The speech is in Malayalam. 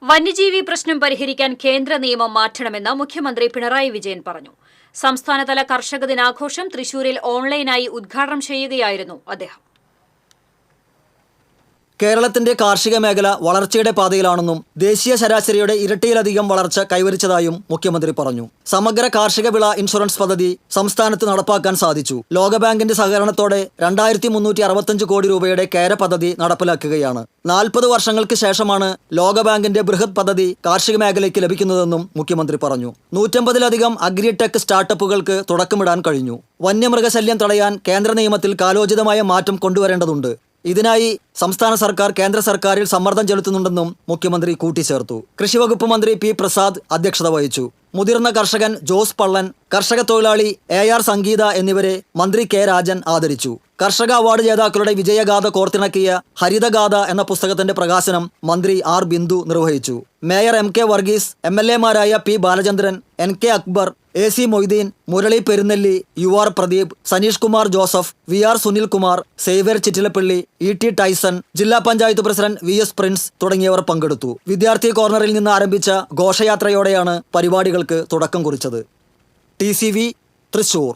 വന്യജീവി പ്രശ്നം പരിഹരിക്കാൻ കേന്ദ്ര നിയമം മാറ്റണമെന്ന് മുഖ്യമന്ത്രി പിണറായി വിജയൻ പറഞ്ഞു. സംസ്ഥാനതല കർഷക ദിനാഘോഷം തൃശൂരിൽ ഓൺലൈനായി ഉദ്ഘാടനം ചെയ്യുകയായിരുന്നു അദ്ദേഹം. കേരളത്തിന്റെ കാർഷിക മേഖല വളർച്ചയുടെ പാതയിലാണെന്നും ദേശീയ ശരാശരിയുടെ ഇരട്ടിയിലധികം വളർച്ച കൈവരിച്ചതായും മുഖ്യമന്ത്രി പറഞ്ഞു. സമഗ്ര കാർഷിക വിള ഇൻഷുറൻസ് പദ്ധതി സംസ്ഥാനത്ത് നടപ്പാക്കാൻ സാധിച്ചു. ലോകബാങ്കിന്റെ സഹകരണത്തോടെ 2365 കോടി രൂപയുടെ കേര പദ്ധതി നടപ്പിലാക്കുകയാണ്. 40 വർഷങ്ങൾക്ക് ശേഷമാണ് ലോകബാങ്കിന്റെ ബൃഹത് പദ്ധതി കാർഷിക മേഖലയ്ക്ക് ലഭിക്കുന്നതെന്നും മുഖ്യമന്ത്രി പറഞ്ഞു. 150ലധികം അഗ്രിടെക് സ്റ്റാർട്ടപ്പുകൾക്ക് തുടക്കമിടാൻ കഴിഞ്ഞു. വന്യമൃഗശല്യം തടയാൻ കേന്ദ്ര നിയമത്തിൽ കാലോചിതമായ മാറ്റം കൊണ്ടുവരേണ്ടതുണ്ട്. ഇതിനായി സംസ്ഥാന സർക്കാർ കേന്ദ്ര സർക്കാരിൽ സമ്മർദ്ദം ചെലുത്തുന്നുണ്ടെന്നും മുഖ്യമന്ത്രി കൂട്ടിച്ചേർത്തു. കൃഷിവകുപ്പ് മന്ത്രി പി പ്രസാദ് അധ്യക്ഷത വഹിച്ചു. മുതിർന്ന കർഷകൻ ജോസ് പള്ളൻ, കർഷക തൊഴിലാളി AR സംഗീത എന്നിവരെ മന്ത്രി കെ രാജൻ ആദരിച്ചു. കർഷക അവാർഡ് ജേതാക്കളുടെ വിജയഗാഥ കോർത്തിണക്കിയ ഹരിതഗാഥ എന്ന പുസ്തകത്തിന്റെ പ്രകാശനം മന്ത്രി R ബിന്ദു നിർവഹിച്ചു. മേയർ MK വർഗീസ്, MLA മാരായ P Balachandran, NK Akbar, AC Moideen, Murali Perunnelli, UR Pradeep, Saneesh Kumar Joseph, VR Sunilkumar, Xavier Chittilappally, ET Tyson, ജില്ലാ പഞ്ചായത്ത് പ്രസിഡന്റ് VS പ്രിൻസ് തുടങ്ങിയവർ പങ്കെടുത്തു. വിദ്യാർത്ഥി കോർണറിൽ നിന്ന് ആരംഭിച്ച ഘോഷയാത്രയോടെയാണ് പരിപാടികൾക്ക് തുടക്കം കുറിച്ചത്. TCV തൃശൂർ.